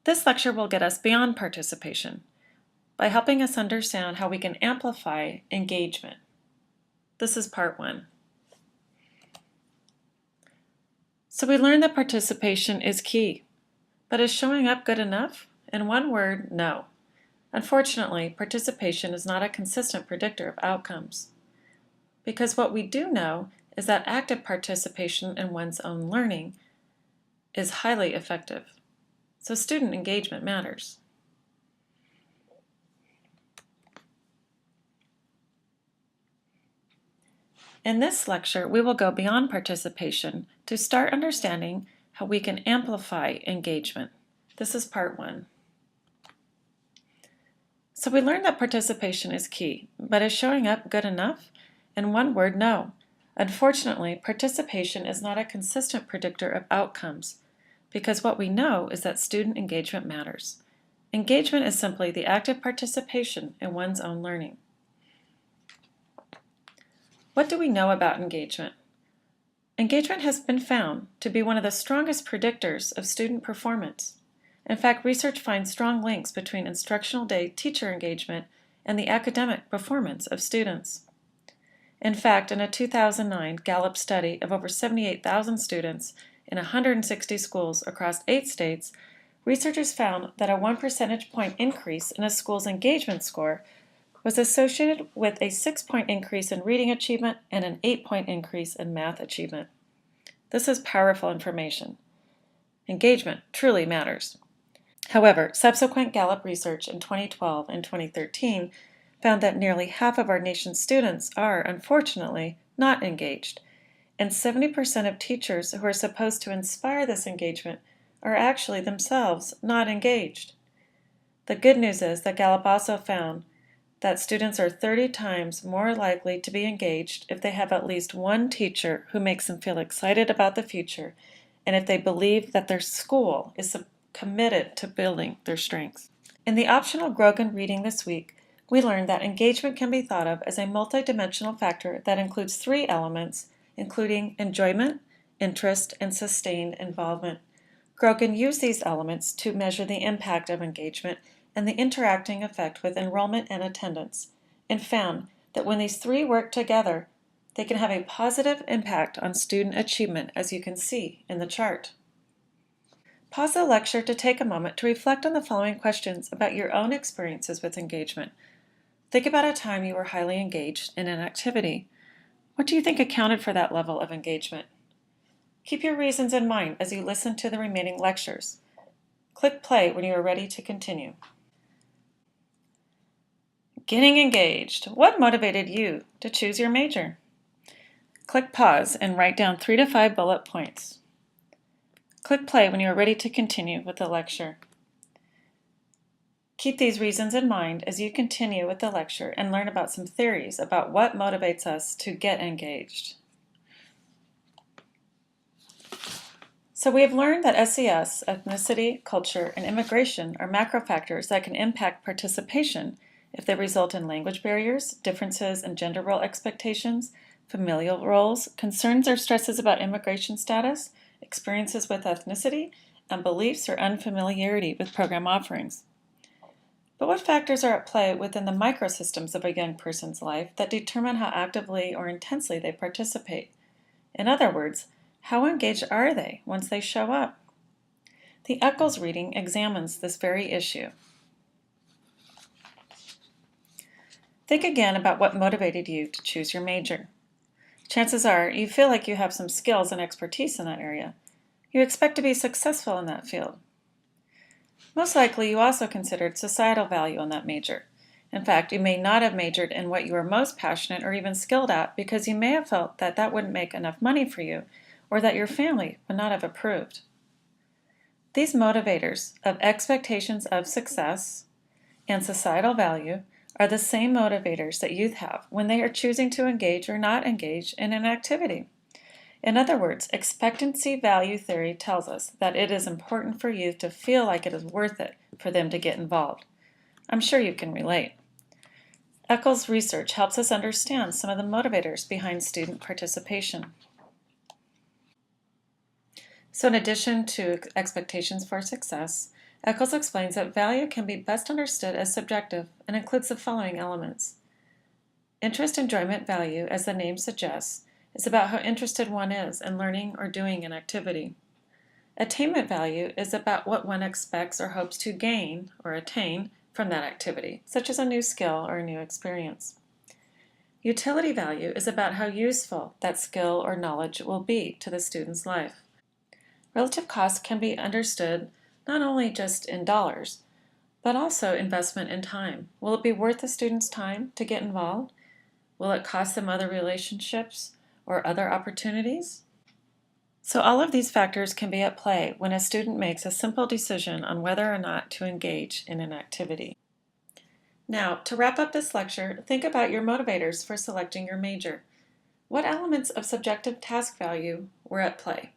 This lecture will get us beyond participation by helping us understand how we can amplify engagement. This is part 1. So we learned that participation is key, but is showing up good enough? In one word, no. Unfortunately, participation is not a consistent predictor of outcomes, because what we do know is that active participation in one's own learning is highly effective. So student engagement matters. In this lecture, we will go beyond participation to start understanding how we can amplify engagement. This is part 1. So we learned that participation is key, but is showing up good enough? In one word, no. Unfortunately, participation is not a consistent predictor of outcomes, because what we know is that student engagement matters. Engagement is simply the active participation in one's own learning. What do we know about engagement? Engagement has been found to be one of the strongest predictors of student performance. In fact, research finds strong links between instructional day teacher engagement and the academic performance of students. In fact, in a 2009 Gallup study of over 78,000 students in 160 schools across 8 states, researchers found that a 1 percentage point increase in a school's engagement score was associated with a 6-point increase in reading achievement and an 8-point increase in math achievement. This is powerful information. Engagement truly matters. However, subsequent Gallup research in 2012 and 2013 found that nearly half of our nation's students are, unfortunately, not engaged, and 70% of teachers who are supposed to inspire this engagement are actually themselves not engaged. The good news is that Gallup also found that students are 30 times more likely to be engaged if they have at least one teacher who makes them feel excited about the future, and if they believe that their school is committed to building their strengths. In the optional Grogan reading this week, we learned that engagement can be thought of as a multidimensional factor that includes 3 elements, including enjoyment, interest, and sustained involvement. Grogan used these elements to measure the impact of engagement and the interacting effect with enrollment and attendance, and found that when these 3 work together, they can have a positive impact on student achievement, as you can see in the chart. Pause the lecture to take a moment to reflect on the following questions about your own experiences with engagement. Think about a time you were highly engaged in an activity. What do you think accounted for that level of engagement? Keep your reasons in mind as you listen to the remaining lectures. Click play when you are ready to continue. Getting engaged. What motivated you to choose your major? Click pause and write down 3 to 5 bullet points. Click play when you are ready to continue with the lecture. Keep these reasons in mind as you continue with the lecture and learn about some theories about what motivates us to get engaged. So we have learned that SES, ethnicity, culture, and immigration are macro factors that can impact participation if they result in language barriers, differences in gender role expectations, familial roles, concerns or stresses about immigration status, experiences with ethnicity, and beliefs or unfamiliarity with program offerings. But what factors are at play within the microsystems of a young person's life that determine how actively or intensely they participate? In other words, how engaged are they once they show up? The Eccles reading examines this very issue. Think again about what motivated you to choose your major. Chances are you feel like you have some skills and expertise in that area. You expect to be successful in that field. Most likely you also considered societal value in that major. In fact, you may not have majored in what you were most passionate or even skilled at because you may have felt that that wouldn't make enough money for you or that your family would not have approved. These motivators of expectations of success and societal value are the same motivators that youth have when they are choosing to engage or not engage in an activity. In other words, expectancy value theory tells us that it is important for youth to feel like it is worth it for them to get involved. I'm sure you can relate. Eccles research helps us understand some of the motivators behind student participation. So in addition to expectations for success, Eccles explains that value can be best understood as subjective and includes the following elements. Interest, enjoyment, value, as the name suggests, is about how interested one is in learning or doing an activity. Attainment value is about what one expects or hopes to gain or attain from that activity, such as a new skill or a new experience. Utility value is about how useful that skill or knowledge will be to the student's life. Relative cost can be understood not only just in dollars, but also investment in time. Will it be worth the student's time to get involved? Will it cost them other relationships or other opportunities? So all of these factors can be at play when a student makes a simple decision on whether or not to engage in an activity. Now, to wrap up this lecture, think about your motivators for selecting your major. What elements of subjective task value were at play?